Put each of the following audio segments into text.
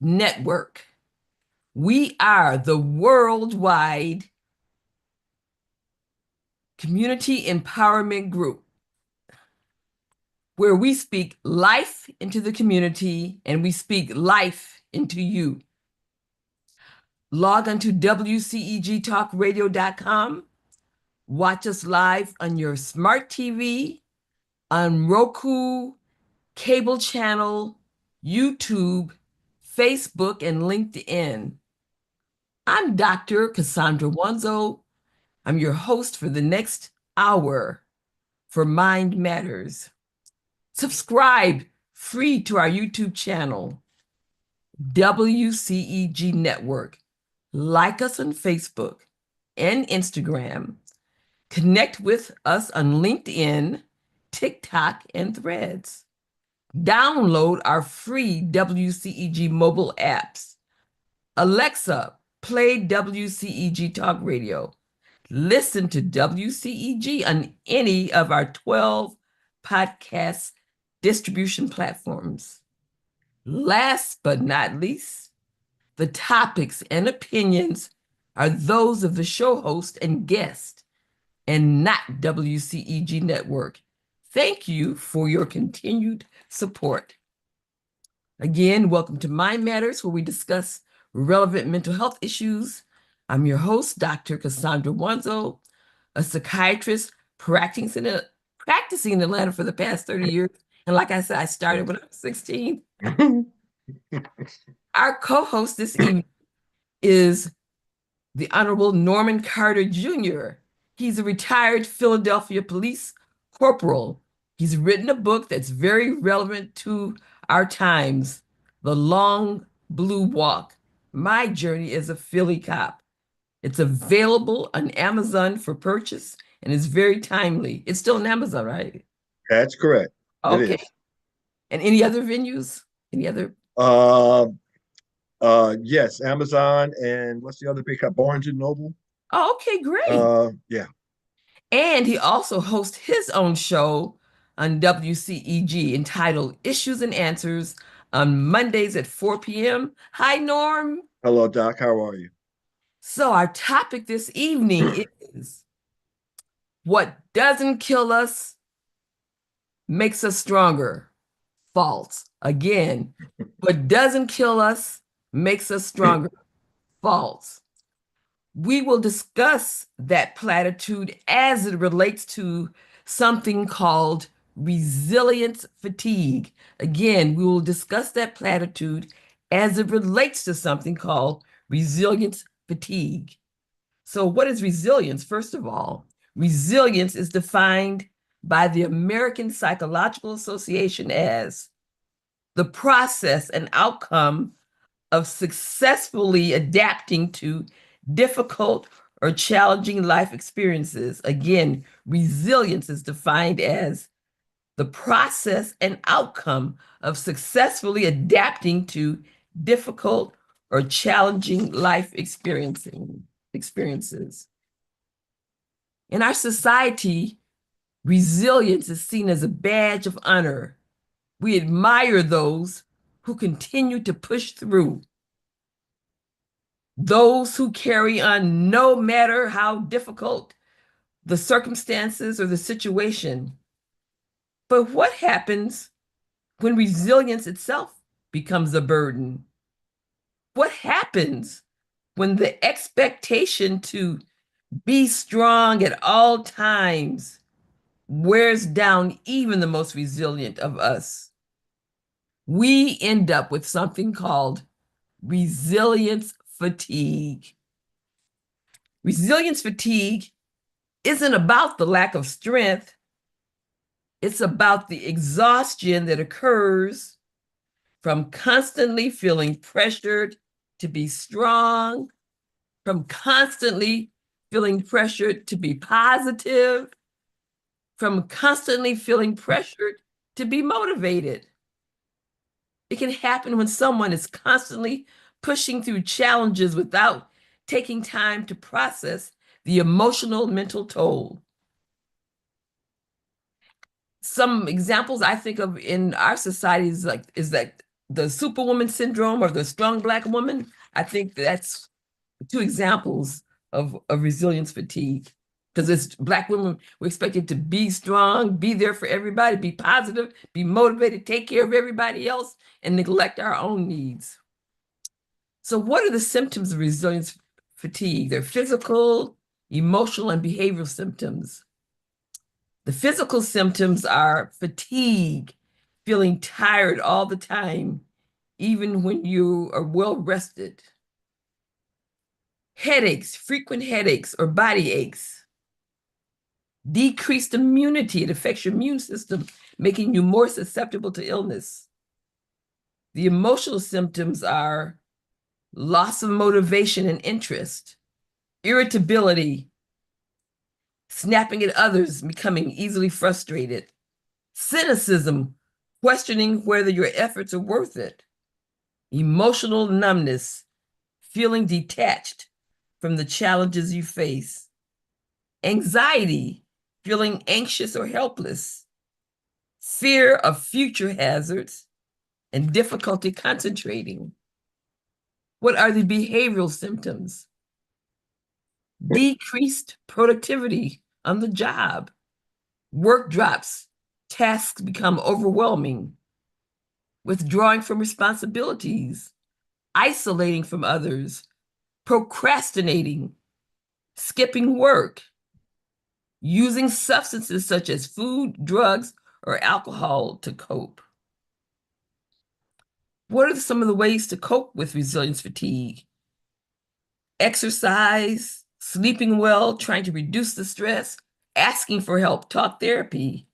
Network. We are the worldwide community empowerment group where we speak life into the community and we speak life into you. Log on to WCEGTalkRadio.com. Watch us live on your smart TV, on Roku, cable channel, YouTube, Facebook, and LinkedIn. I'm Dr. Cassandra Wanzo. I'm your host for the next hour for Mind Matters. Subscribe free to our YouTube channel, WCEG Network. Like us on Facebook and Instagram. Connect with us on LinkedIn, TikTok, and Threads. Download our free WCEG mobile apps. Alexa, play WCEG Talk Radio. Listen to WCEG on any of our 12 podcast distribution platforms. Last but not least, the topics and opinions are those of the show host and guest, and not WCEG Network. Thank you for your continued support. Again, welcome to Mind Matters, where we discuss relevant mental health issues. I'm your host, Dr. Cassandra Wanzo, a psychiatrist practicing in Atlanta for the past 30 years. And like I said, I started when I was 16. Our co-host this evening is the Honorable Norman Carter Jr. He's a retired Philadelphia police corporal. He's written a book that's very relevant to our times, The Long Blue Walk, My Journey as a Philly Cop. It's available on Amazon for purchase and is very timely. It's still on Amazon, right? That's correct. Okay. And any other venues? Any other? Yes, Amazon and what's the other big shop? Barnes and Noble. Oh, okay, great. Yeah. And he also hosts his own show on WCEG entitled Issues and Answers on Mondays at 4 p.m. Hi, Norm. Hello, Doc. How are you? So our topic this evening is what doesn't kill us makes us stronger. False. Again, what doesn't kill us makes us stronger. False. We will discuss that platitude as it relates to something called resilience fatigue. Again, we will discuss that platitude as it relates to something called resilience fatigue. So what is resilience? First of all, resilience is defined by the American Psychological Association as the process and outcome of successfully adapting to difficult or challenging life experiences. Again, resilience is defined as the process and outcome of successfully adapting to difficult or challenging life experiences. In our society, resilience is seen as a badge of honor. We admire those who continue to push through, those who carry on no matter how difficult the circumstances or the situation. But what happens when resilience itself becomes a burden? What happens when the expectation to be strong at all times wears down even the most resilient of us? We end up with something called resilience fatigue. Resilience fatigue isn't about the lack of strength. It's about the exhaustion that occurs from constantly feeling pressured to be strong, from constantly feeling pressured to be positive, from constantly feeling pressured to be motivated. It can happen when someone is constantly pushing through challenges without taking time to process the emotional mental toll. Some examples I think of in our society is that the superwoman syndrome or the strong Black woman, I think that's two examples of resilience fatigue. Because as Black women, we're expected to be strong, be there for everybody, be positive, be motivated, take care of everybody else, and neglect our own needs. So what are the symptoms of resilience fatigue? They're physical, emotional, and behavioral symptoms. The physical symptoms are fatigue, feeling tired all the time, even when you are well rested. Headaches, frequent headaches or body aches. Decreased immunity, it affects your immune system, making you more susceptible to illness. The emotional symptoms are loss of motivation and interest, irritability, snapping at others, becoming easily frustrated, cynicism, questioning whether your efforts are worth it, emotional numbness, feeling detached from the challenges you face, anxiety, feeling anxious or helpless, fear of future hazards, and difficulty concentrating. What are the behavioral symptoms? Decreased productivity on the job, work drops, tasks become overwhelming, withdrawing from responsibilities, isolating from others, procrastinating, skipping work, using substances such as food, drugs, or alcohol to cope. What are some of the ways to cope with resilience fatigue? Exercise, sleeping well, trying to reduce the stress, asking for help, talk therapy,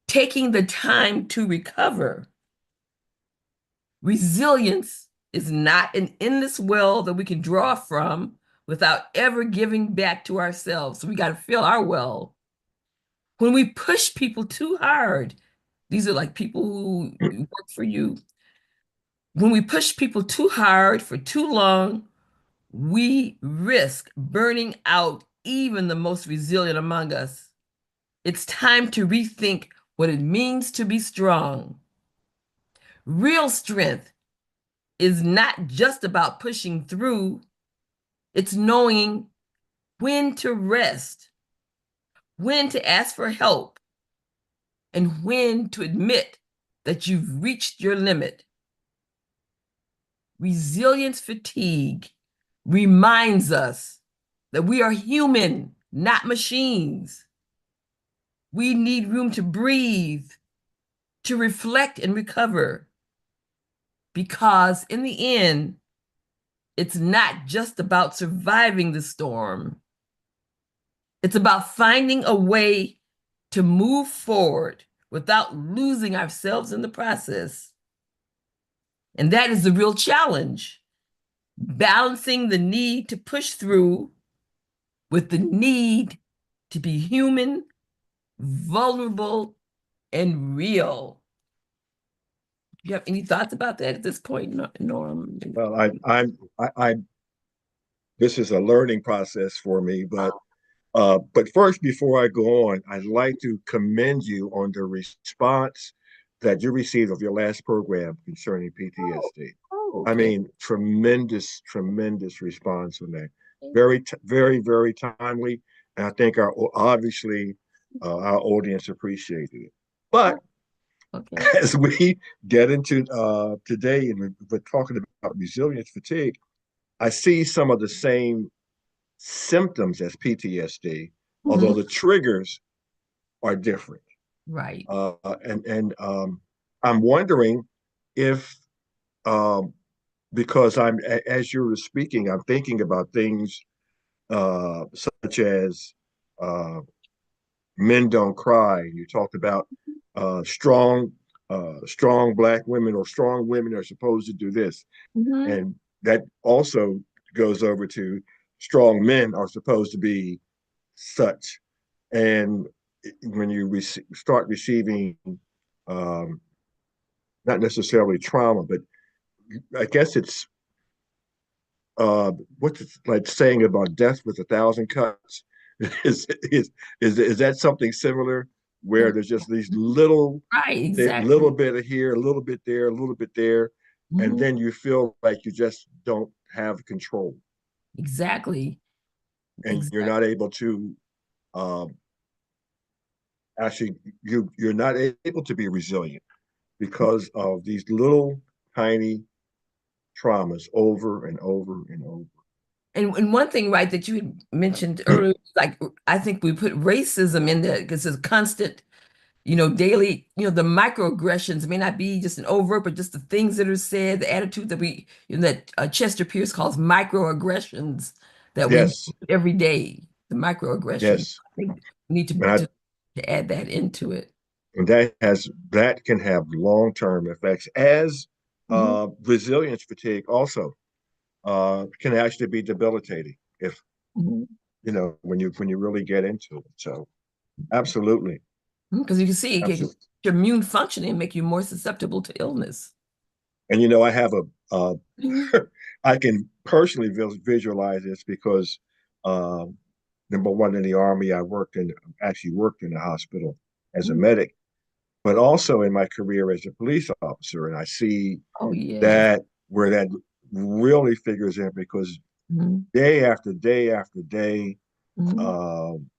taking the time to recover. Resilience is not an endless well that we can draw from without ever giving back to ourselves. So we got to fill our well. When we push people too hard, these are like people who work for you. When we push people too hard for too long, we risk burning out even the most resilient among us. It's time to rethink what it means to be strong. Real strength is not just about pushing through, it's knowing when to rest, when to ask for help, and when to admit that you've reached your limit. Resilience fatigue reminds us that we are human, not machines. We need room to breathe, to reflect and recover. Because in the end, it's not just about surviving the storm. It's about finding a way to move forward without losing ourselves in the process. And that is the real challenge, balancing the need to push through with the need to be human, vulnerable, and real. Do you have any thoughts about that at this point, Norm? Well, I this is a learning process for me, but first, before I go on, I'd like to commend you on the response that you received of your last program concerning PTSD. Oh, I okay. mean, tremendous response on that. Very timely, and I think obviously our audience appreciated it. But Okay. as we get into today, and we're talking about resilience fatigue, I see some of the same symptoms as PTSD, although Mhm. the triggers are different. Right. And I'm wondering if, um, because as you were speaking, I'm thinking about things such as uh, men don't cry. You talked about strong Black women, or strong women are supposed to do this, Mhm. and that also goes over to strong men are supposed to be such. And when you start receiving, um, not necessarily trauma, but I guess it's what's it like saying about death with 1,000 cuts? is, is that something similar where there's just these Right, little exactly. bit of here, a little bit there, a little bit there, and Mhm. then you feel like you just don't have control, Exactly. and you're Exactly. not able to um, actually you're not able to be resilient because of these little tiny traumas over and over and over. And one thing, right, that you had mentioned earlier, like I think we put racism in there because it's a constant, daily, the microaggressions may not be just an overt, but just the things that are said, the attitude that that Chester Pierce calls microaggressions that we Yes, every day, the microaggressions. yes, I think we need and, to add that into it. and that can have long term effects as Mhm. resilience fatigue also can actually be debilitating if Mhm. when you really get into it. So absolutely, Because you can see it can absolutely. your immune functioning and make you more susceptible to illness. And I have uh, Mhm. I can personally visualize this because number one in the army, actually worked in the hospital as a Mhm. medic, but also in my career as a police officer, and I see Oh, yes. that where that really figures in because Mhm. day after day after day, Mhm. um,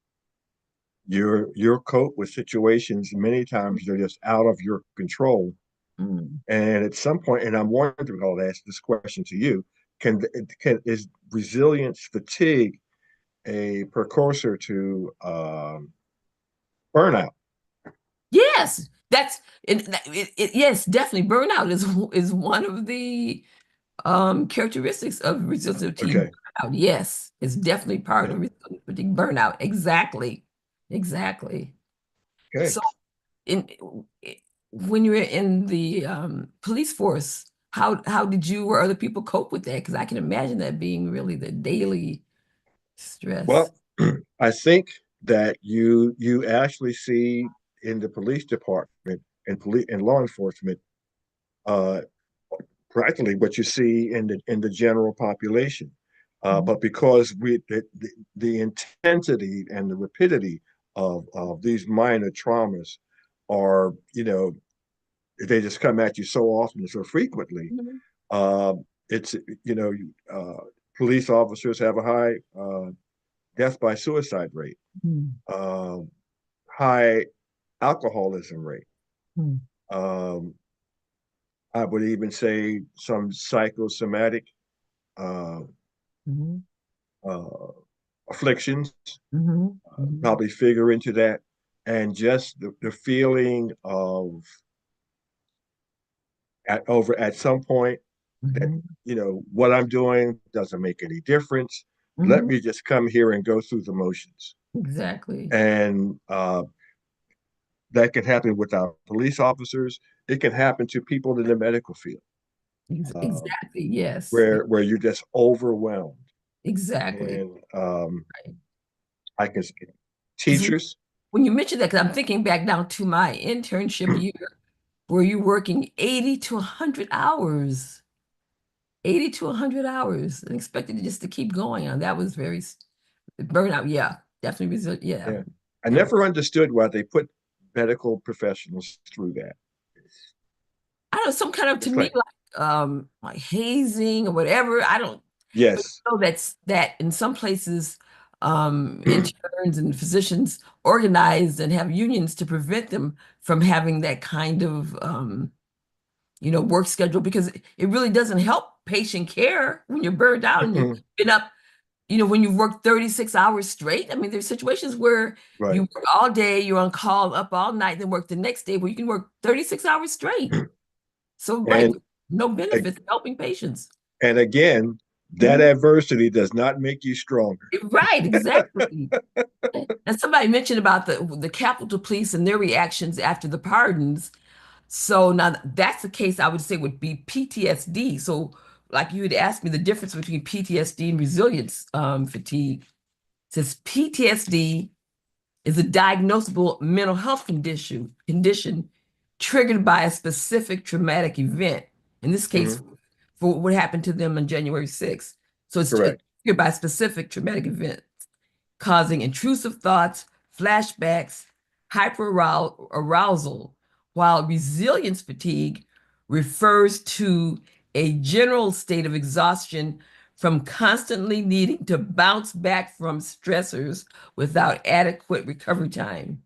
you're cope with situations many times they're just out of your control. Mhm. And at some point, and I'm wondering, I'll ask this question to you: can is resilience fatigue a precursor to burnout? Yes, that's yes, definitely. Burnout is one of the characteristics of resilience fatigue. Okay, Burnout, yes, it's definitely part okay, of resilience fatigue. Burnout, exactly, exactly. okay. So, in when you were in the police force, how did you or other people cope with that? Because I can imagine that being really the daily stress. Well, I think that you actually see in the police department and police and law enforcement uh, practically what you see in the general population. Mhm. But because the intensity and the rapidity of these minor traumas are, they just come at you so often and so frequently. Mhm. Uh, it's, you know, uh, police officers have a high death by suicide rate, Mhm. uh, high alcoholism rate. Mhm. Um, I would even say some psychosomatic uh, Mhm. uh, afflictions Mhm. Mhm. probably figure into that. And just the feeling of at some point that, Mhm. what I'm doing doesn't make any difference. Let Mhm. me just come here and go through the motions. Exactly. And that can happen with our police officers. It can happen to people in the medical field uh, Exactly. Yes. where you're just overwhelmed. Exactly. And I can Because teachers, when you mentioned that, because I'm thinking back now to my internship year, where you're working 80 to 100 hours, 80 to 100 hours, and expected just to keep going on. That was very burnout. Yeah, definitely. Yeah. yeah. I Yeah. never understood why they put medical professionals through that. I don't know, some kind of, to It's me, like, like hazing or whatever. I don't, but yes, that in some places, interns and physicians organized and have unions to prevent them from having that kind of, work schedule because it really doesn't help patient care when you're burned out and you've been up, when you've worked 36 hours straight. I mean, there's situations where you right. work all day, you're on call up all night, then work the next day where you can work 36 hours straight. So, right, And there's no benefits helping patients. and again, that Mhm. adversity does not make you stronger. Right, exactly. And somebody mentioned about the Capitol Police and their reactions after the pardons. So now that's the case I would say would be PTSD. So like you had asked me the difference between PTSD and resilience fatigue. Says PTSD is a diagnosable mental health condition triggered by a specific traumatic event. In this case, Mhm. for what happened to them on January 6th. So it's Correct. triggered by a specific traumatic event, causing intrusive thoughts, flashbacks, hyperarousal, while resilience fatigue refers to a general state of exhaustion from constantly needing to bounce back from stressors without adequate recovery time.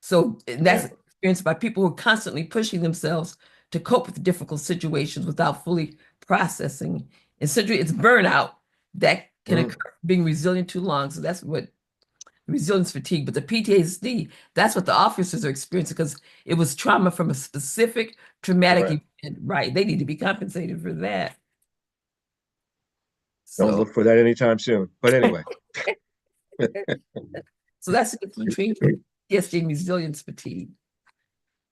So that's Yeah. experienced by people who are constantly pushing themselves to cope with difficult situations without fully processing. Essentially, it's burnout that can Mm, occur being resilient too long. So that's what resilience fatigue. But the PTSD, that's what the officers are experiencing because it was trauma from a specific traumatic right. event. Right. They need to be compensated for that. Don't So, look for that anytime soon. But anyway. so that's the difference between PTSD and resilience fatigue.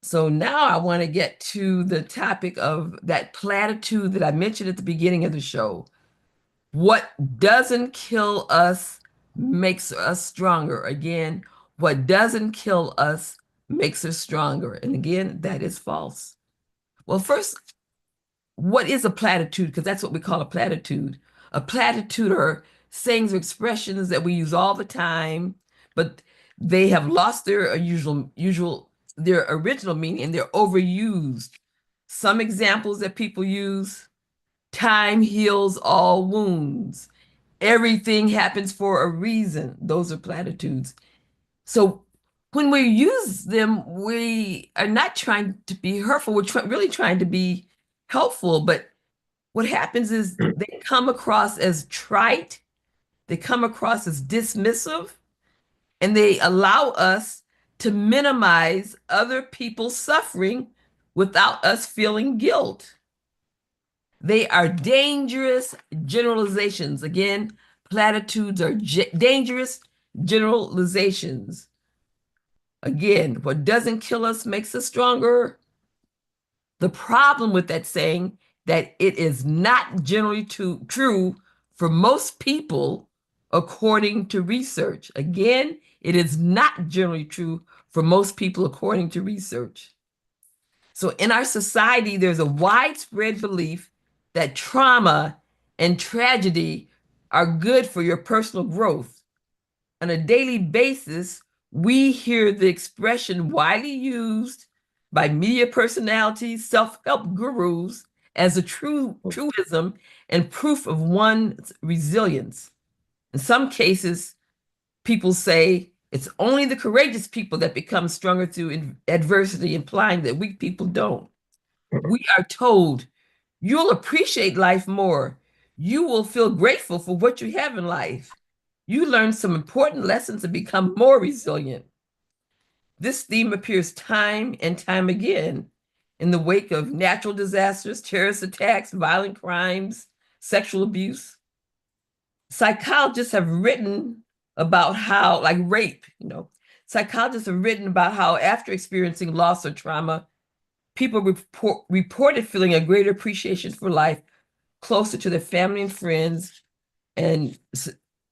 So now I want to get to the topic of that platitude that I mentioned at the beginning of the show. What doesn't kill us makes us stronger. Again, what doesn't kill us makes us stronger. And again, that is false. Well, first, what is a platitude? Because that's what we call a platitude. A platitude are sayings or expressions that we use all the time, but they have lost their their original meaning and they're overused. Some examples that people use: time heals all wounds. Everything happens for a reason. Those are platitudes. So when we use them, we are not trying to be hurtful. We're really trying to be helpful. But what happens is they come across as trite, they come across as dismissive, and they allow us to minimize other people's suffering without us feeling guilt. They are dangerous generalizations. Again, platitudes are dangerous generalizations. Again, what doesn't kill us makes us stronger. The problem with that saying that it is not generally true for most people according to research. Again, it is not generally true for most people according to research. So in our society, there's a widespread belief that trauma and tragedy are good for your personal growth. On a daily basis, we hear the expression widely used by media personalities, self-help gurus as a truism and proof of one's resilience. In some cases, people say it's only the courageous people that become stronger through adversity, implying that weak people don't. We are told you'll appreciate life more. You will feel grateful for what you have in life. You learn some important lessons and become more resilient. This theme appears time and time again in the wake of natural disasters, terrorist attacks, violent crimes, sexual abuse. Psychologists have written about how, like rape, psychologists have written about how after experiencing loss or trauma, people reported feeling a greater appreciation for life, closer to their family and friends, and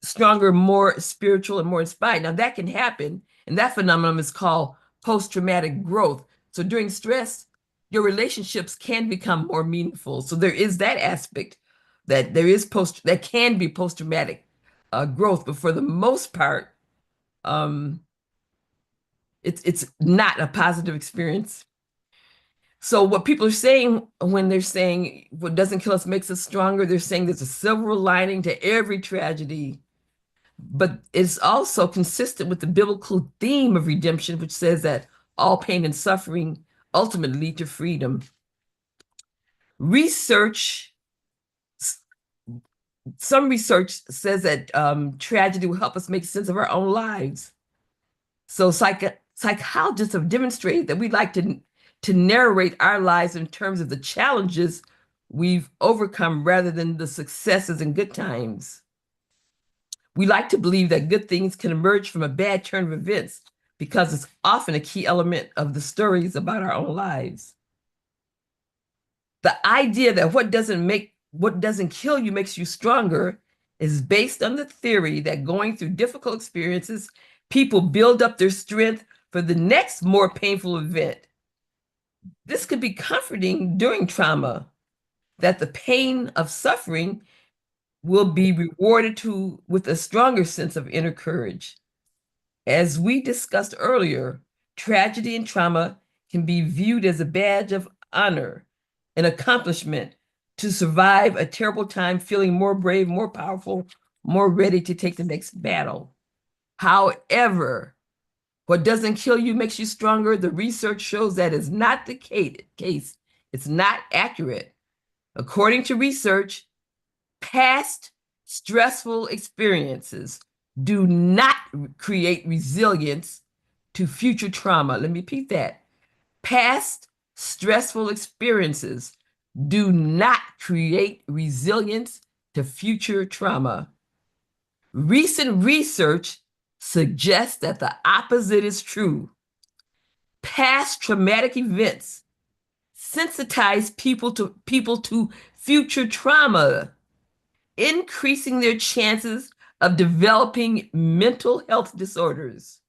stronger, more spiritual, and more inspired. Now, that can happen, and that phenomenon is called post-traumatic growth. So during stress, your relationships can become more meaningful. So there is that aspect that that can be post-traumatic growth, but for the most part, um, it's not a positive experience. So what people are saying when they're saying what doesn't kill us makes us stronger, they're saying there's a silver lining to every tragedy, but it's also consistent with the biblical theme of redemption, which says that all pain and suffering ultimately lead to freedom. Research, some research says that tragedy will help us make sense of our own lives. So psychologists have demonstrated that we like to narrate our lives in terms of the challenges we've overcome rather than the successes and good times. We like to believe that good things can emerge from a bad turn of events because it's often a key element of the stories about our own lives. The idea that what doesn't kill you makes you stronger is based on the theory that going through difficult experiences, people build up their strength for the next more painful event. This could be comforting during trauma, that the pain of suffering will be rewarded with a stronger sense of inner courage. As we discussed earlier, tragedy and trauma can be viewed as a badge of honor, an accomplishment, to survive a terrible time, feeling more brave, more powerful, more ready to take the next battle. However, what doesn't kill you makes you stronger. The research shows that is not the case. It's not accurate. According to research, past stressful experiences do not create resilience to future trauma. Let me repeat that. Past stressful experiences do not create resilience to future trauma. Recent research suggests that the opposite is true. Past traumatic events sensitize people to future trauma, increasing their chances of developing mental health disorders.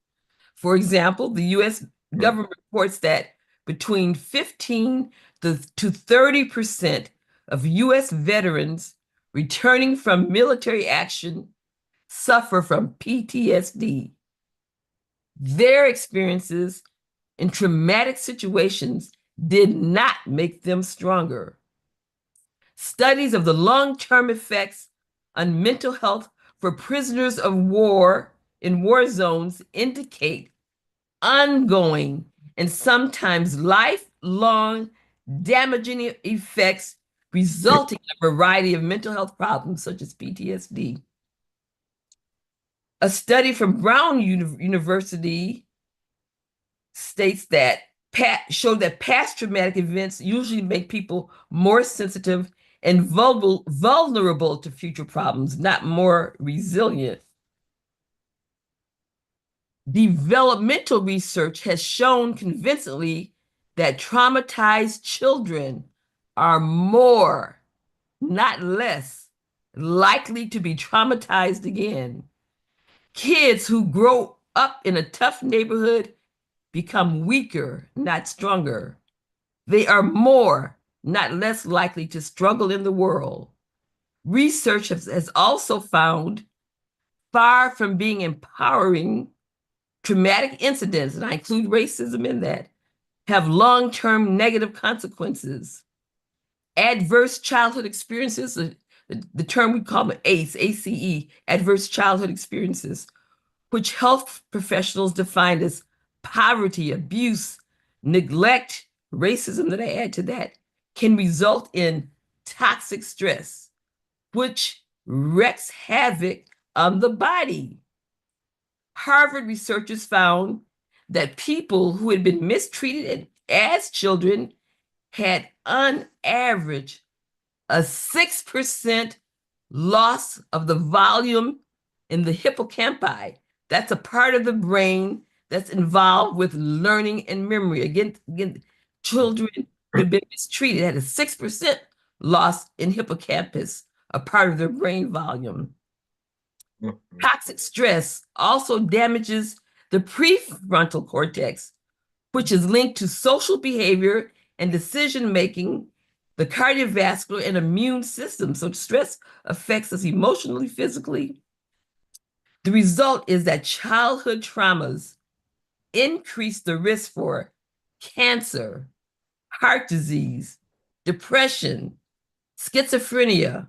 For example, the US government reports that between 15 to 30% of US veterans returning from military action suffer from PTSD. Their experiences in traumatic situations did not make them stronger. Studies of the long-term effects on mental health for prisoners of war in war zones indicate ongoing and sometimes lifelong damaging effects resulting in a variety of mental health problems such as PTSD. A study from Brown University states that showed that past traumatic events usually make people more sensitive and vulnerable to future problems, not more resilient. Developmental research has shown convincingly that traumatized children are more, not less, likely to be traumatized again. Kids who grow up in a tough neighborhood become weaker, not stronger. They are more, not less likely to struggle in the world. Research has also found, far from being empowering, traumatic incidents, and I include racism in that, have long-term negative consequences. Adverse childhood experiences, the term we call it ACE, ACE, adverse childhood experiences, which health professionals define as poverty, abuse, neglect, racism that I add to that, can result in toxic stress, which wreaks havoc on the body. Harvard researchers found that people who had been mistreated as children had, on average, a 6% loss of the volume in the hippocampi. That's a part of the brain that's involved with learning and memory. Again, children who had been mistreated had a 6% loss in hippocampus, a part of their brain volume. Toxic stress also damages the prefrontal cortex, which is linked to social behavior and decision-making, the cardiovascular and immune system. So stress affects us emotionally, physically. The result is that childhood traumas increase the risk for cancer, heart disease, depression, schizophrenia,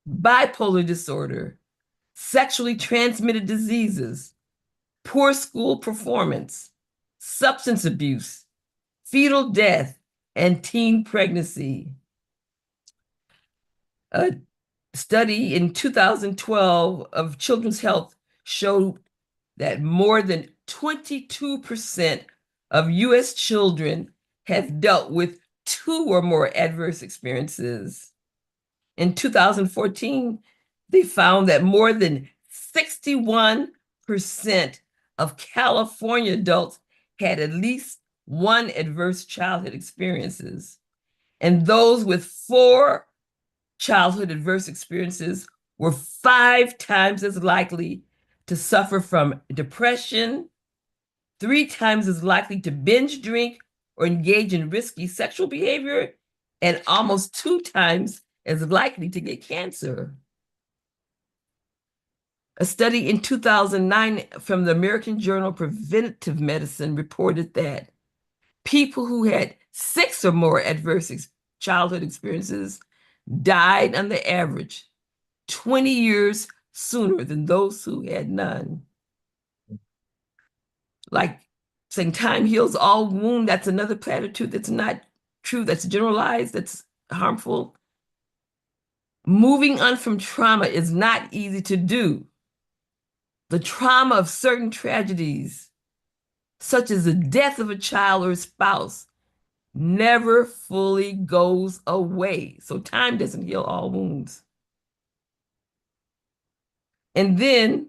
bipolar disorder, sexually transmitted diseases, poor school performance, substance abuse, fetal death, and teen pregnancy. A study in 2012 of Children's Health showed that more than 22% of US children have dealt with 2 or more adverse experiences. In 2014, they found that more than 61% of California adults had at least 1 adverse childhood experiences. And those with 4 childhood adverse experiences were 5 times as likely to suffer from depression, 3 times as likely to binge drink or engage in risky sexual behavior, and almost 2 times as likely to get cancer. A study in 2009 from the American Journal of Preventive Medicine reported that people who had 6 or more adverse childhood experiences died on the average 20 years sooner than those who had none. Like saying time heals all wound, that's another platitude that's not true, that's generalized, that's harmful. Moving on from trauma is not easy to do. The trauma of certain tragedies, such as the death of a child or a spouse, never fully goes away. So time doesn't heal all wounds. And then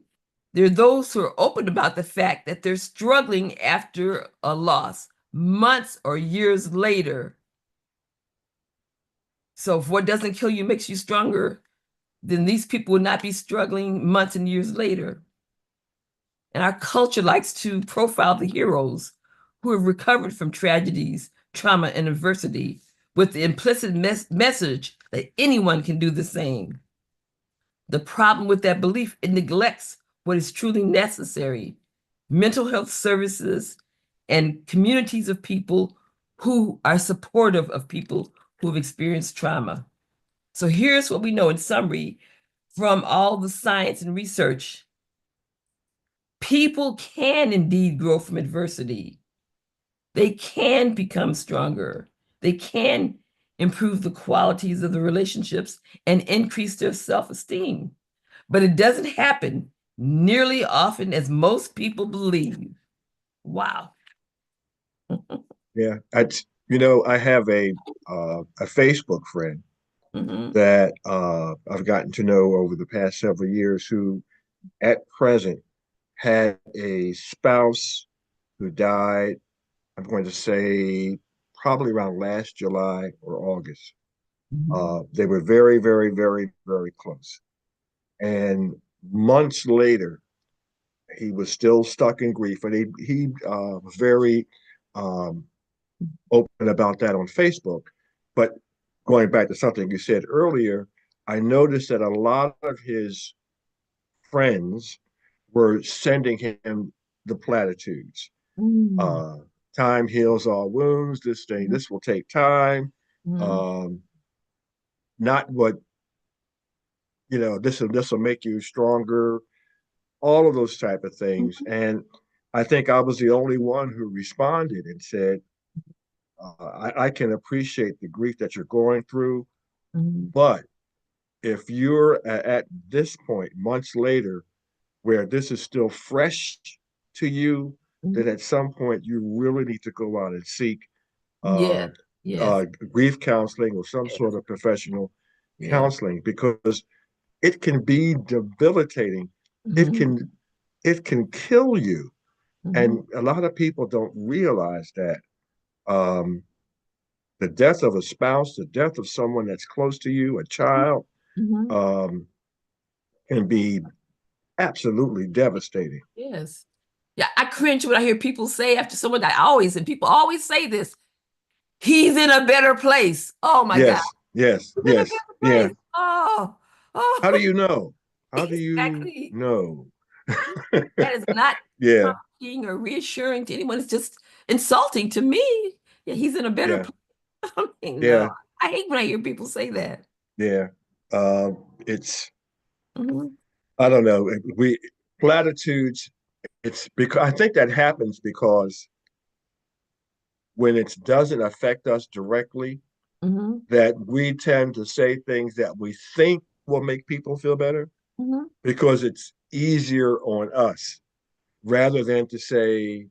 there are those who are open about the fact that they're struggling after a loss, months or years later. So if what doesn't kill you makes you stronger, then these people will not be struggling months and years later. And our culture likes to profile the heroes who have recovered from tragedies, trauma, and adversity with the implicit message that anyone can do the same. The problem with that belief, it neglects what is truly necessary: mental health services and communities of people who are supportive of people who have experienced trauma. So here's what we know in summary from all the science and research. People can indeed grow from adversity. They can become stronger. They can improve the qualities of the relationships and increase their self-esteem. But it doesn't happen nearly often as most people believe. Wow. Yeah, I have a Facebook friend Mhm. that I've gotten to know over the past several years who, at present, had a spouse who died. I'm going to say probably around last July or August. Mhm. They were very, very, very, very close. And months later, he was still stuck in grief, and he was very um, open about that on Facebook. But going back to something you said earlier, I noticed that a lot of his friends were sending him the platitudes. Mhm. Uh, Time heals all wounds. This will take time. Mhm. Um, Not what this will make you stronger. All of those type of things. Mhm. And I think I was the only one who responded and said, I can appreciate the grief that you're going through, Mhm. but if you're at this point, months later, where this is still fresh to you, then Mhm. at some point you really need to go out and seek uh, Yes, yes, grief counseling or some yes, sort of professional yes. counseling because it can be debilitating. It Mhm. can it can kill you, Mhm. and a lot of people don't realize that. Um, the death of a spouse, the death of someone that's close to you, a child, Mhm. um, can be absolutely devastating. Yes. Yeah, I cringe when I hear people say after someone died. I always, and people always say this, he's in a better place. Oh my God. Yes, yes, He's in a yes, better yeah. place. Oh, How do oh, you know? How do you exactly. know? That is not Yeah, comforting or reassuring to anyone. It's just insulting to me. Yeah, he's in a better yeah, place. I mean, no, yeah, I hate when I hear people say that. yeah. It's Mhm. I don't know. We platitudes. It's because I think that happens because when it doesn't affect us directly, Mhm. that we tend to say things that we think will make people feel better Mhm. because it's easier on us rather than to say,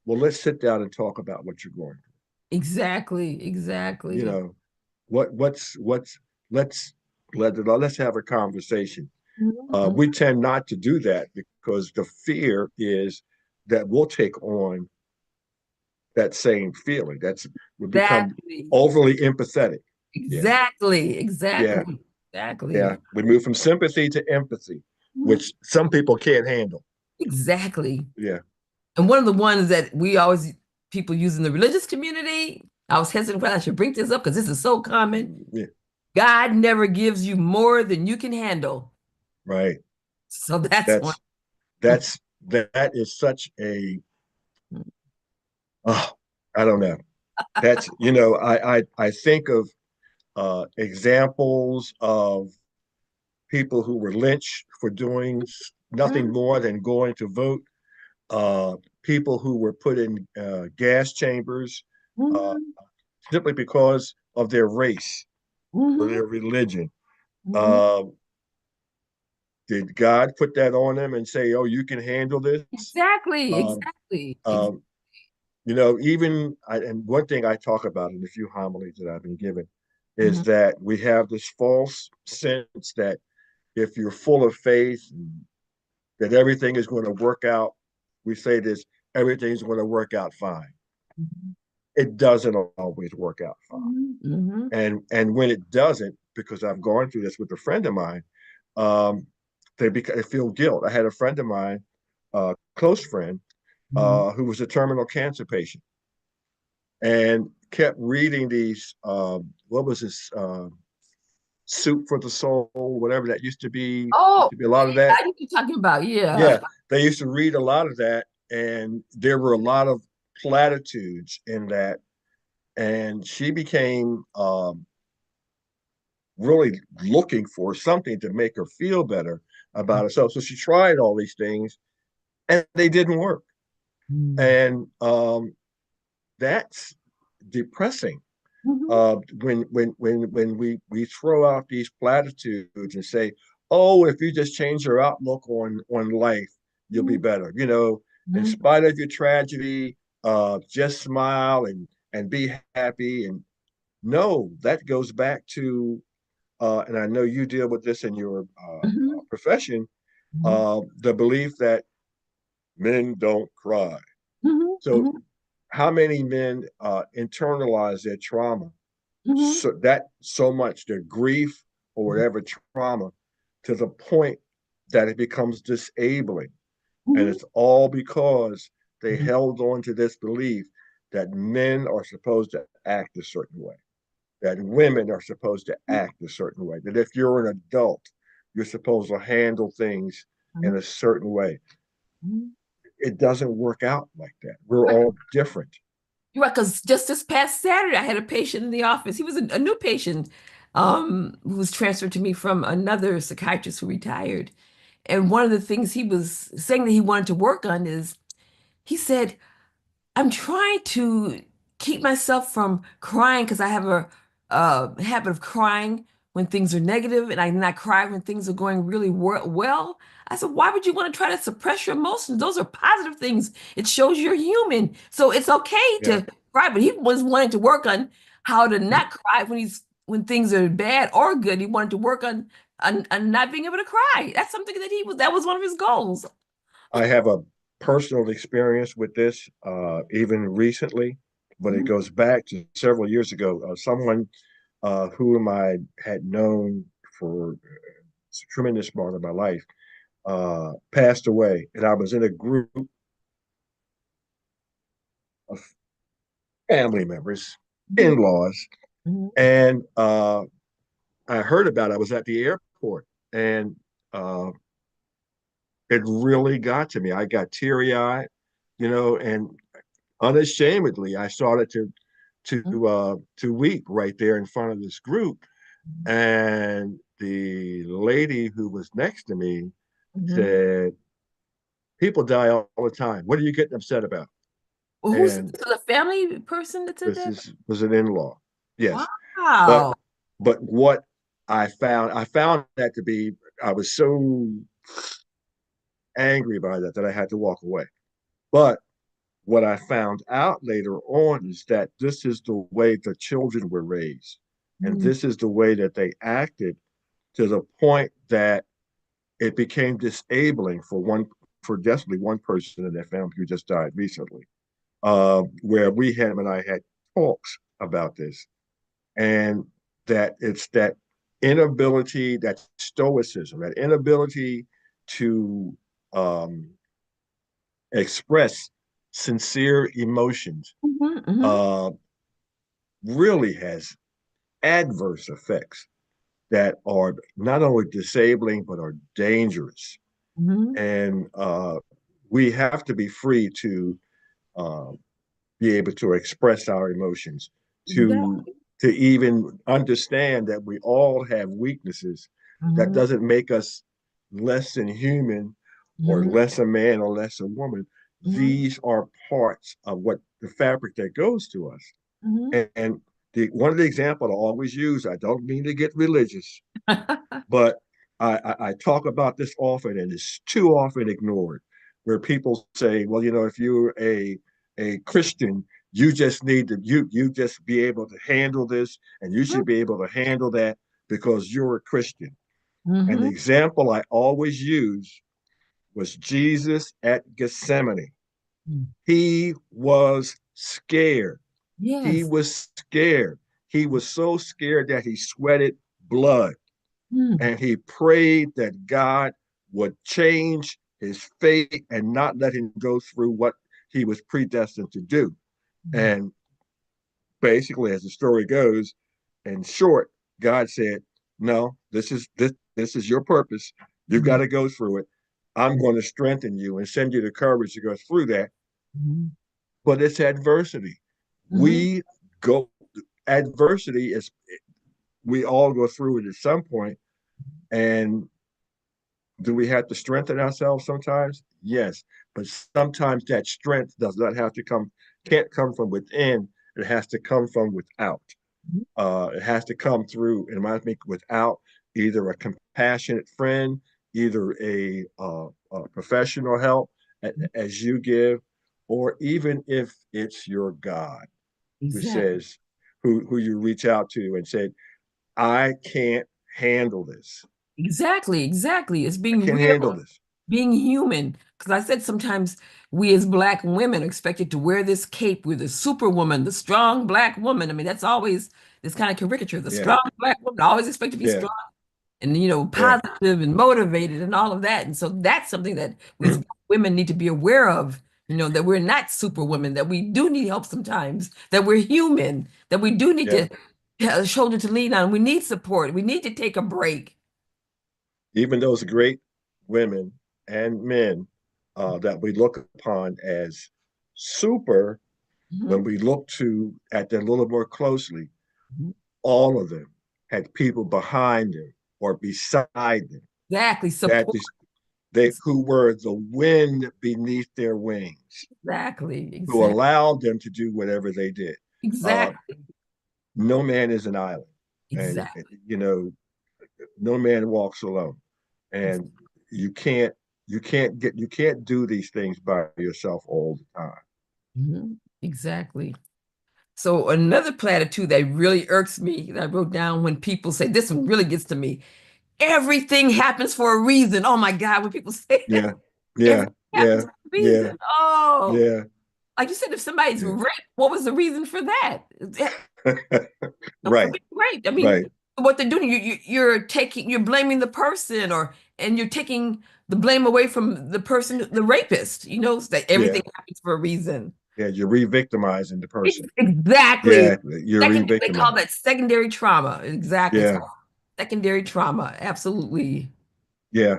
well, let's sit down and talk about what you're going through. Exactly, You exactly. know, what's let's let's have a conversation. Mhm. We tend not to do that because the fear is that we'll take on that same feeling. We become Exactly. overly empathetic. Yeah, Exactly. yeah, Exactly. yeah. Exactly. We move from sympathy to empathy, Mhm. which some people can't handle. Exactly. Yeah, And one of the ones that we always people use in the religious community, I was hesitant whether I should bring this up because this is so common. yeah, God never gives you more than you can handle. right. So that's one. That's that's that is such a oh, I don't know. That's I think of examples of people who were lynched for doing nothing Mhm. more than going to vote, people who were put in gas chambers uh, Mhm. simply because of their race or Mhm. their religion. Mhm. Uh, did God put that on them and say, "Oh, you can handle this"? Exactly, Um, exactly. um, you know, and one thing I talk about in a few homilies that I've been given is Mhm. that we have this false sense that if you're full of faith, that everything is going to work out. We say this, everything's going to work out fine. Mhm. It doesn't always work out fine. Mhm. Mhm. And when it doesn't, because I've gone through this with a friend of mine, um, they feel guilt. I had a friend of mine, close friend, Mhm. who was a terminal cancer patient and kept reading these. What was this? Soup for the Soul, whatever that used to be. Used Oh, to be a lot of that. I know what you're talking about. Yeah. Yeah, they used to read a lot of that, and there were a lot of platitudes in that. And she became really looking for something to make her feel better about herself. So she tried all these things, and they didn't work. Mhm. And that's depressing. Mhm. When we throw out these platitudes and say, "Oh, if you just change your outlook on life, you'll be Mhm. better." You know, in Mhm. spite of your tragedy, just smile and be happy. And no, that goes back to, and I know you deal with this in your Mhm. profession, Mhm. the belief that men don't cry. Mhm. So, Mhm. how many men internalize their trauma Mhm. so much their grief or whatever trauma to the point that it becomes disabling, and Mhm. it's all because they Mhm. held on to this belief that men are supposed to act a certain way, that women are supposed to act a certain way, that if you're an adult you're supposed to handle things in Mhm. a certain way. Mhm. It doesn't work out like that. We're all different. You're right, because just this past Saturday, I had a patient in the office. He was a new patient, who was transferred to me from another psychiatrist who retired. And one of the things he was saying that he wanted to work on is he said, I'm trying to keep myself from crying because I have a habit of crying when things are negative, and I not cry when things are going really well. I said, why would you want to try to suppress your emotions? Those are positive things. It shows you're human. So it's okay Yeah, to cry, but he was wanting to work on how to not cry when things are bad or good. He wanted to work on not being able to cry. That's something that was one of his goals. I have a personal experience with this, even recently, but it Mhm. goes back to several years ago. Someone whom I had known for a tremendous part of my life passed away, and I was in a group of family members, Mhm. in-laws, Mhm. and I heard about it. I was at the airport, and uh, it really got to me. I got teary-eyed, you know, and unashamedly, I started to weep right there in front of this group. And the lady who was next to me Mhm. said, "People die all the time. What are you getting upset about?" Well, who's And the family person that said this that? is was an in-law, yes. But Wow. what I found that to be, I was so angry by that that I had to walk away. But what I found out later on is that this is the way the children were raised. And Mhm. this is the way that they acted, to the point that it became disabling for definitely one person in their family who just died recently, where we him and I had talks about this. And that it's that inability, that stoicism, that inability to um, express sincere emotions, Mhm. Mhm. uh, really has adverse effects that are not only disabling but are dangerous. Mhm. And we have to be free to uh, be able to express our emotions, to Exactly. to even understand that we all have weaknesses. That Mhm. doesn't make us less than human or Mhm. less a man or less a woman. Mhm. These are parts of what the fabric that goes to us. Mhm. And one of the examples I always use, I don't mean to get religious, but I talk about this often, and it's too often ignored, where people say, well, if you're a Christian, you just need to you just be able to handle this, and you should be able to handle that because you're a Christian. And the Mhm. example I always use was Jesus at Gethsemane. Mhm. He was scared. He Yes. was scared. He was so scared that he sweated blood, Mhm. and he prayed that God would change his fate and not let him go through what he was predestined to do. And basically, as the story goes, in short, God said, "No, this is your purpose. You've got Mhm. to go through it. I'm going to strengthen you and send you the courage to go through that." Mhm. But it's adversity. Mhm. We go adversity is we all go through it at some point, and do we have to strengthen ourselves sometimes? Yes. But sometimes that strength does not have to come, can't come from within. It has to come from without. It has to come through, and I think without either a compassionate friend, either a professional help as you give, or even if it's your God who Exactly. says, who you reach out to and said, I can't handle this. Exactly. Exactly. It's I being can't handle real, this. being human. Because I said sometimes we as Black women are expected to wear this cape. We're the superwoman, the strong Black woman. I mean, that's always this kind of caricature. The Yeah, strong Black woman, always expect to be yeah, strong and yeah. positive and motivated and all of that. And so that's something that we as women need to be aware of, that we're not superwomen, that we do need help sometimes, that we're human, that we do need Yeah. to have a shoulder to lean on. We need support. We need to take a break. Even those great women and men that we look upon as super, when Mhm. we look to at them a little more closely, Mhm. all of them had people behind them or beside them Exactly. that Support. they who were the wind beneath their wings, Exactly. who Exactly. allowed them to do whatever they did. Uh, Exactly. no man is an island, and Exactly. no man walks alone, and you can't you can't do these things by yourself all the time. Mhm. Exactly. So another platitude that really irks me that I wrote down when people say this one really gets to me. Everything happens for a reason. Oh my God, when people say that, Yeah, yeah, everything happens yeah, for a yeah, reason. Oh, yeah, like you said, if somebody's yeah. raped, what was the reason for that? For Right, being raped. I mean, right. what they're doing, you're blaming the person, and you're taking the blame away from the person, the rapist. So that Yeah, everything happens for a reason. yeah. You're re-victimizing the person. Exactly. Yeah, you're They call re-victimizing. that secondary trauma. Exactly. It's Yeah, called secondary trauma. Absolutely. yeah.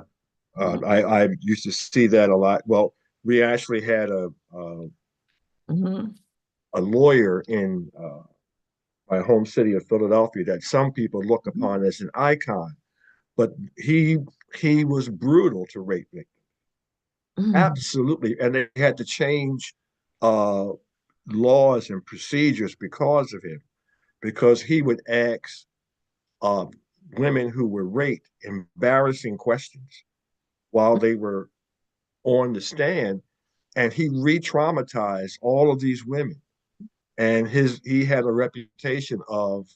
Mhm. I used to see that a lot. Well, we actually had Mhm. a lawyer in my home city of Philadelphia that some people look upon as an icon, but he was brutal to rape victims. Mhm. Absolutely, and they had to change uh, laws and procedures because of him, because he would ask uh, women who were raped embarrassing questions while they were on the stand, and he re-traumatized all of these women. And he had a reputation of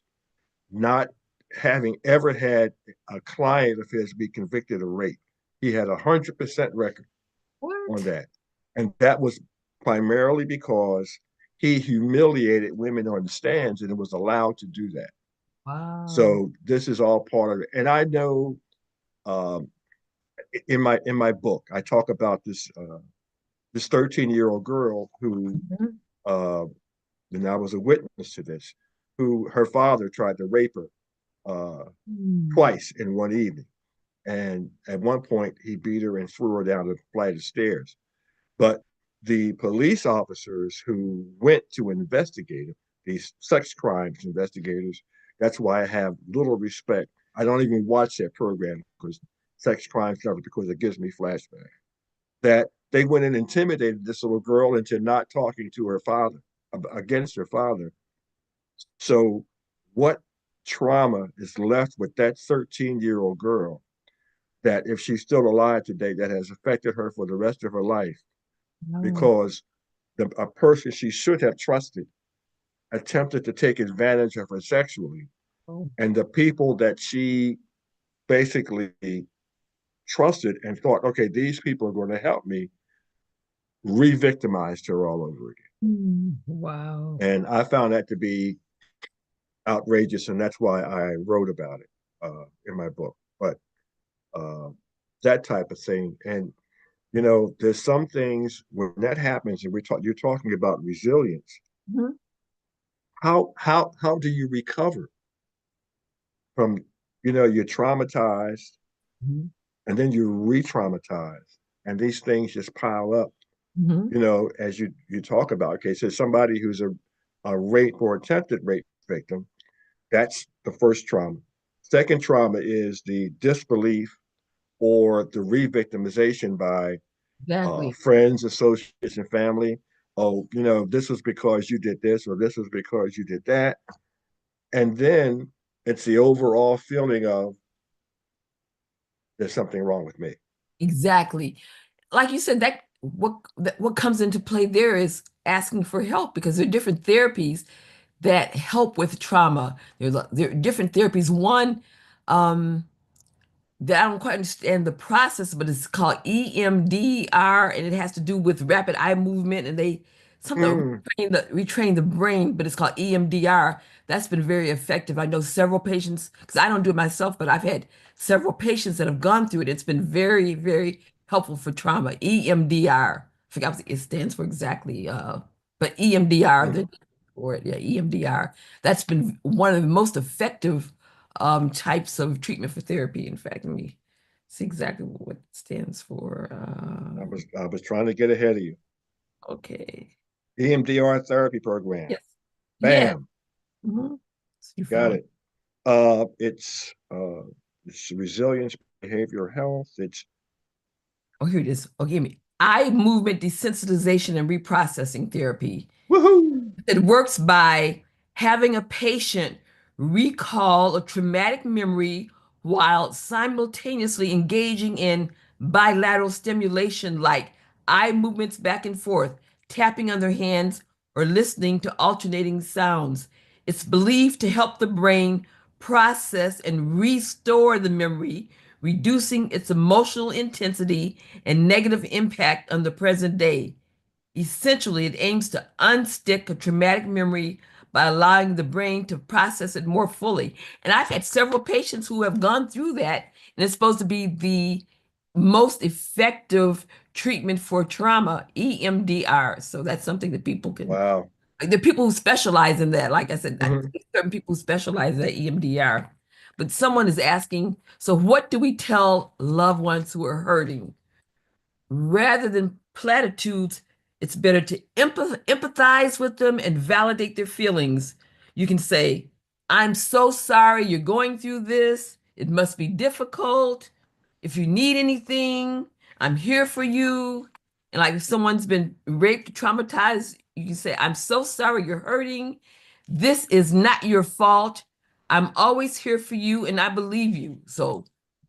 not having ever had a client of his be convicted of rape. He had 100% record on What? that. And that was primarily because he humiliated women on the stands and was allowed to do that. Wow. So this is all part of it. And I know um, in my book, I talk about this 13-year-old girl who, Mhm. uh, and I was a witness to this, who her father tried to rape her Mhm. twice in one evening. And at one point, he beat her and threw her down a flight of stairs. But the police officers who went to investigate him these sex crimes investigators. That's why I have little respect. I don't even watch that program because sex crimes covered because it gives me flashbacks. That they went and intimidated this little girl into not talking to her father against her father. So, what trauma is left with that 13-year-old girl that, if she's still alive today, that has affected her for the rest of her life Wow. because a person she should have trusted attempted to take advantage of her sexually. Oh. And the people that she basically trusted and thought, okay, these people are going to help me, re-victimized her all over again. Wow. And I found that to be outrageous, and that's why I wrote about it in my book. But uh, that type of thing, and there's some things when that happens, and you're talking about resilience. Mhm. How do you recover from you're traumatized Mhm. and then you re-traumatized, and these things just pile up. Mhm. As you talk about. Okay, so somebody who's a rape or attempted rape victim, that's the first trauma. Second trauma is the disbelief or the re-victimization by Exactly. friends, associates, and family. Oh, this was because you did this, or this was because you did that. And then it's the overall feeling of there's something wrong with me. Exactly. Like you said, what comes into play there is asking for help because there are different therapies that help with trauma. There are different therapies. One, um, that I don't quite understand the process, but it's called EMDR, and it has to do with rapid eye movement, and they something Mm, retrain the brain, but it's called EMDR. That's been very effective. I know several patients, because I don't do it myself, but I've had several patients that have gone through it. It's been very, very helpful for trauma. EMDR. I forgot what it stands for exactly, but EMDR, mm. or yeah, EMDR. That's been one of the most effective types of treatment for therapy. In fact, let me see exactly what it stands for. I was trying to get ahead of you. Okay. EMDR therapy program. Yes. Yeah. Bam, Mhm. So you got found. it. It's resilience, behavioral health. It's Oh, here it is. Okay, me. Eye movement desensitization and reprocessing therapy. woohoo. It works by having a patient recall a traumatic memory while simultaneously engaging in bilateral stimulation like eye movements back and forth, tapping on their hands, or listening to alternating sounds. It's believed to help the brain process and restore the memory, reducing its emotional intensity and negative impact on the present day. Essentially, it aims to unstick a traumatic memory by allowing the brain to process it more fully. And I've had several patients who have gone through that, and it's supposed to be the most effective treatment for trauma, EMDR. So that's something that people can, Wow. the people who specialize in that, like I said, Mhm. certain people who specialize in that EMDR. But someone is asking, so what do we tell loved ones who are hurting? Rather than platitudes, it's better to empathize with them and validate their feelings. You can say, I'm so sorry you're going through this. It must be difficult. If you need anything, I'm here for you. And like if someone's been raped, traumatized, you can say, I'm so sorry you're hurting. This is not your fault. I'm always here for you and I believe you. So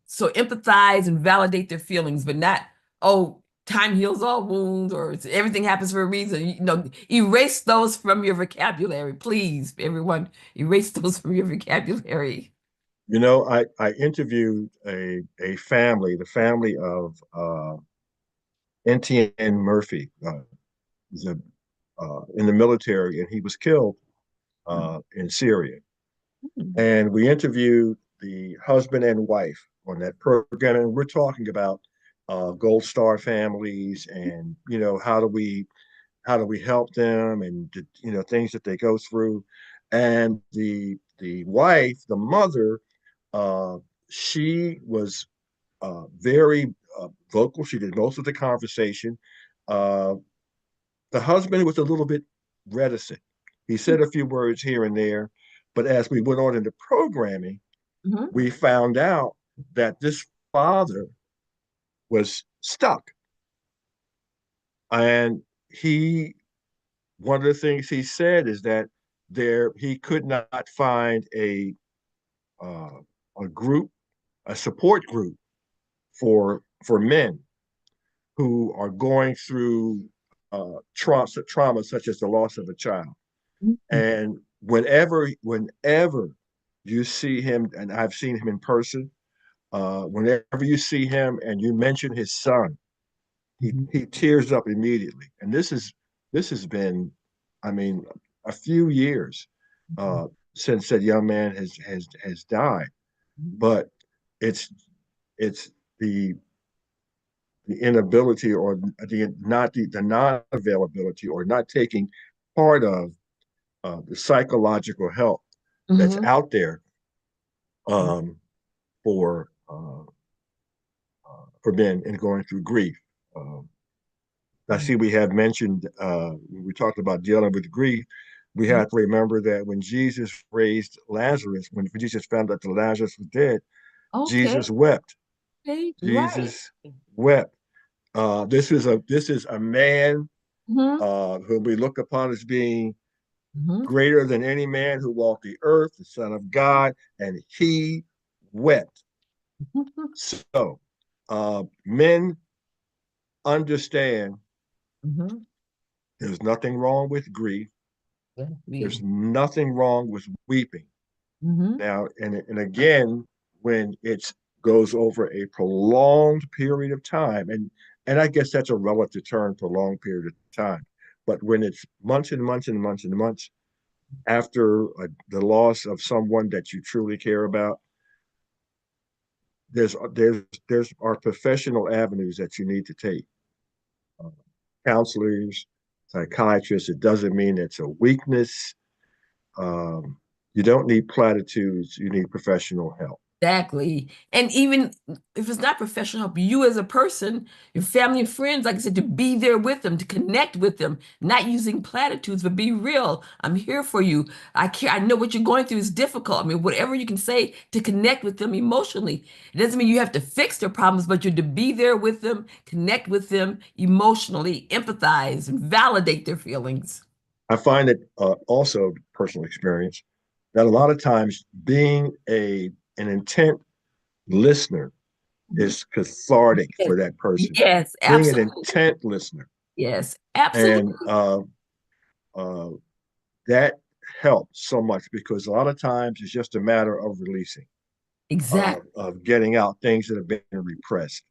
empathize and validate their feelings, but not, oh, time heals all wounds or everything happens for a reason. Erase those from your vocabulary, please, everyone. Erase those from your vocabulary. I interviewed a family, the family of NTN Murphy. He's in the military, and he was killed in Syria. And we interviewed the husband and wife on that program, and we're talking about Gold Star families, and how do we help them, and things that they go through. And the wife, the mother, uh, she was very vocal. She did most of the conversation. Uh, the husband was a little bit reticent. He said a few words here and there, but as we went on into programming, Mhm. we found out that this father was stuck. And he, one of the things he said is that he could not find uh, a group, a support group for men who are going through trauma such as the loss of a child. Mhm. And whenever you see him, and I've seen him in person, whenever you see him and you mention his son, Mhm. he tears up immediately. And this has been, I mean, a few years since that young man has died. Mhm. But it's it's the inability or the non-availability or not taking part of the psychological help that's Mhm. out there um, for for men and going through grief. Um, I see we have mentioned when we talked about dealing with grief. We Mhm. have to remember that when Jesus raised Lazarus, when Jesus found out that Lazarus was dead, Okay. Jesus wept. Okay. Right. Jesus wept. This is a man Mhm. whom we look upon as being Mhm. greater than any man who walked the earth, the Son of God, and he wept. Mhm. So, men understand Mhm. there's nothing wrong with grief. Yeah, There's we. nothing wrong with weeping. Mhm. Now, and again, when it goes over a prolonged period of time, and I guess that's a relative term for a long period of time, but when it's months and months and months and months after the loss of someone that you truly care about, there's our professional avenues that you need to take. Uh, Counselors, psychiatrists. It doesn't mean it's a weakness. Um, you don't need platitudes. You need professional help. Exactly. And even if it's not professional help, you as a person, your family and friends, like I said, to be there with them, to connect with them, not using platitudes, but be real. I'm here for you. I care. I know what you're going through is difficult. I mean, whatever you can say to connect with them emotionally. It doesn't mean you have to fix their problems, but you're to be there with them, connect with them emotionally, empathize, and validate their feelings. I find it also personal experience that a lot of times being an intent listener Mhm. is cathartic Yes, for that person. yes, Being an absolutely. intent listener, Yes, and absolutely. uh, that helps so much because a lot of times it's just a matter of releasing, Exactly. of getting out things that have been repressed.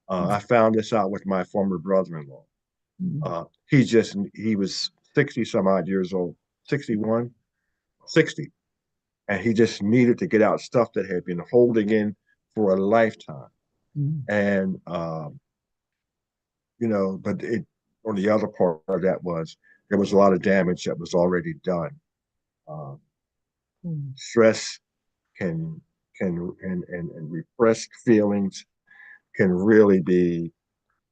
I found this out with my former brother-in-law. He was 60 some odd years old, 61, 60, and he just needed to get out stuff that had been holding in for a lifetime. Mhm. And but it on the other part of that was there was a lot of damage that was already done. Um, Mhm. Stress can and repressed feelings can really be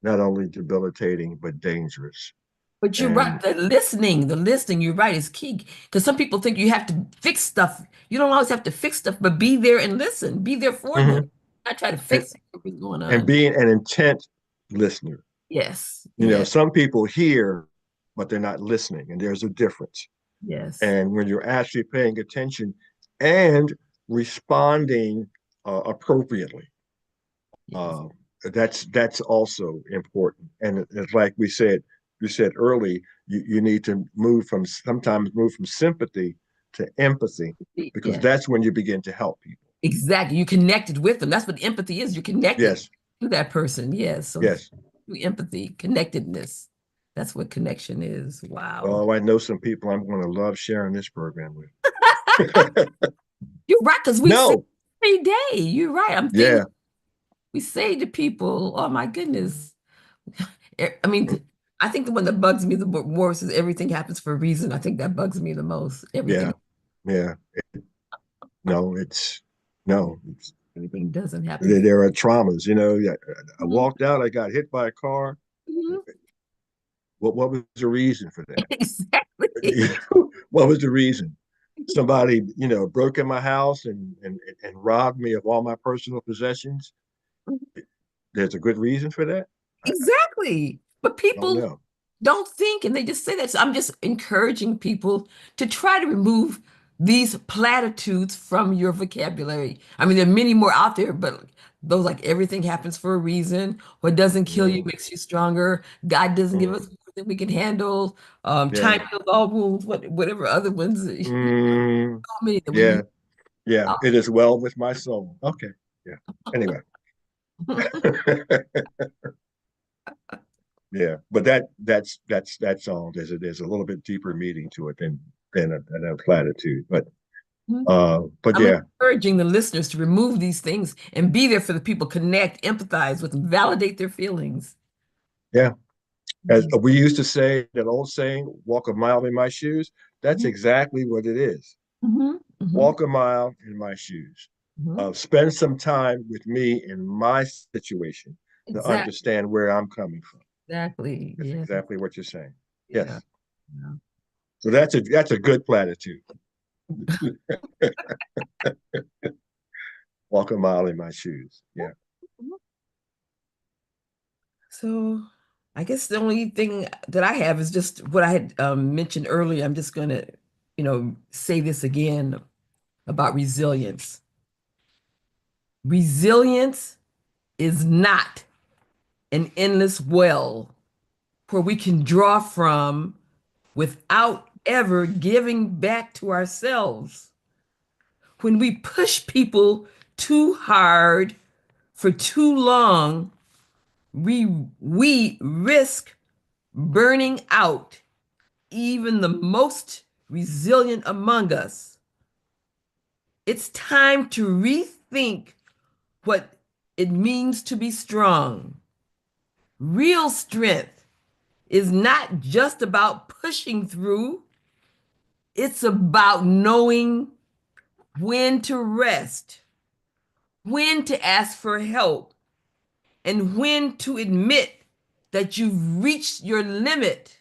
not only debilitating but dangerous. But you're right. And The listening, you're right, is key. Because some people think you have to fix stuff. You don't always have to fix stuff, but be there and listen. Be there for them. mhm. Not try to and, fix what's going and on. being an intent listener. Yes, yes, Some people hear, but they're not listening, and there's a difference. yes, And when you're actually paying attention and responding appropriately, yes. uh, that's also important. And it's like you said early, you need to sometimes move from sympathy to empathy because Yes, that's when you begin to help people. exactly. You connected with them. That's what empathy is. You're connected Yes, to that person. Yes. So yes. through empathy, connectedness. That's what connection is. Wow. Oh, I know some people I'm going to love sharing this program with. You're right, because we say No, it every day. You're right. I'm thinking yeah, we say to people, oh my goodness. I mean, I think the one that bugs me the worst is everything happens for a reason. I think that bugs me the most. yeah, yeah. No, it's no. Everything doesn't happen. There are traumas. Yeah, I Mhm, walked out. I got hit by a car. mhm. What was the reason for that? Exactly. What was the reason? Somebody, broke in my house and robbed me of all my personal possessions. There's a good reason for that. I Exactly. But don't people know. don't think and they just say that. So I'm just encouraging people to try to remove these platitudes from your vocabulary. I mean, there are many more out there, but those like everything happens for a reason. What doesn't kill you Mm, makes you stronger. God doesn't give us mm, more than we can handle. yeah. Time heals all wounds, whatever other ones, Mm, so many that we yeah. use. Yeah. It is well with my soul. Okay. Yeah. Anyway. Yeah. But that's all. There's a little bit deeper meaning to it than a platitude. But I'm yeah. encouraging the listeners to remove these things and be there for the people, connect, empathize with them, validate their feelings. Yeah. As Mhm. we used to say, that old saying, walk a mile in my shoes. That's Mhm. exactly what it is. Mhm. Mhm. Walk a mile in my shoes. Mhm. Spend some time with me in my situation to Exactly. understand where I'm coming from. Exactly. That's Yeah. exactly what you're saying. Yeah. Yes. Yeah. So that's a good platitude. Walk a mile in my shoes. Yeah. So I guess the only thing that I have is just what I had mentioned earlier. I'm just going to, say this again about resilience. Resilience is not an endless well where we can draw from without ever giving back to ourselves. When we push people too hard for too long, we risk burning out even the most resilient among us. It's time to rethink what it means to be strong. Real strength is not just about pushing through, it's about knowing when to rest, when to ask for help, and when to admit that you've reached your limit.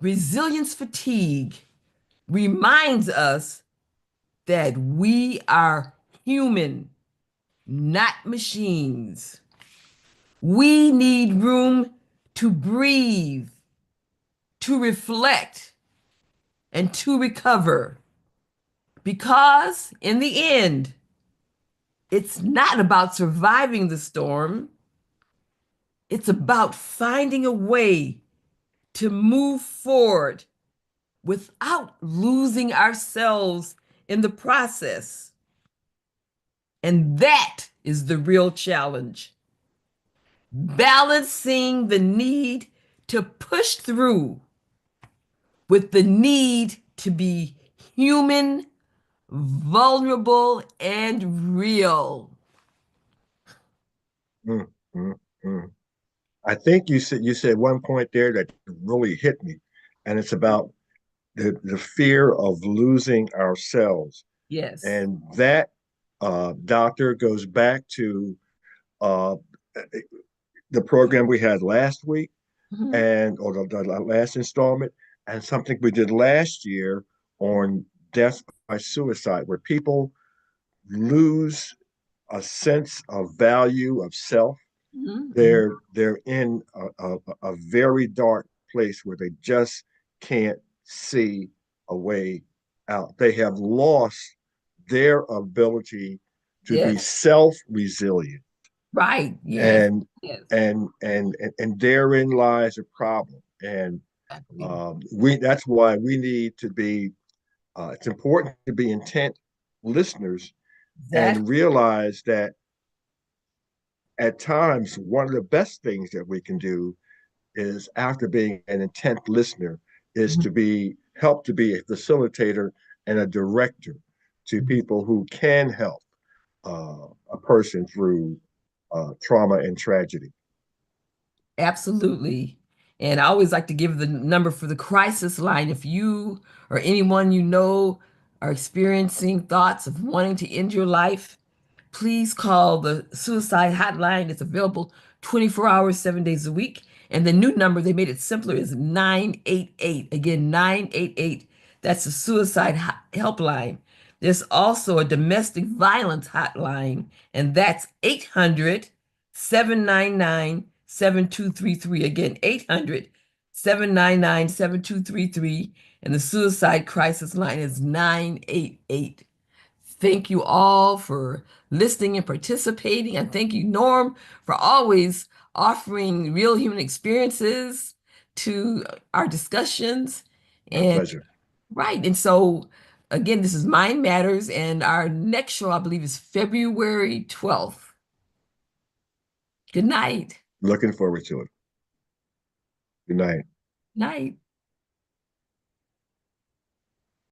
Resilience fatigue reminds us that we are human, not machines. We need room to breathe, to reflect, and to recover. Because in the end, it's not about surviving the storm, it's about finding a way to move forward without losing ourselves in the process. And that is the real challenge. Balancing the need to push through with the need to be human, vulnerable, and real. Mm, mm, mm. I think you said one point there that really hit me, and it's about the fear of losing ourselves, Yes. and that doctor goes back to uh, the program we had last week Mhm. and or the last installment, and something we did last year on death by suicide, where people lose a sense of value of self. Mhm. Mhm. They're in a very dark place where they just can't see a way out. They have lost their ability to be Yes. self-resilient, Right. Yes. and Yes. and therein lies a problem. And Exactly. we that's why we need to be. It's important to be intent listeners Exactly. and realize that at times one of the best things that we can do is, after being an intent listener, is Mhm. to be help to be a facilitator and a director to people who can help a person through trauma and tragedy. Absolutely. And I always like to give the number for the crisis line. If you or anyone you know are experiencing thoughts of wanting to end your life, please call the suicide hotline. It's available 24 hours, 7 days a week. And the new number, they made it simpler, is 988. Again, 988. That's the suicide helpline. There's also a domestic violence hotline, and that's 800-799-7233. Again, 800-799-7233. And the suicide crisis line is 988. Thank you all for listening and participating. And thank you, Norm, for always offering real human experiences to our discussions. My And pleasure. right. And so, again, this is Mind Matters. And our next show, I believe, is February 12th. Good night. Looking forward to it. Good night. Night.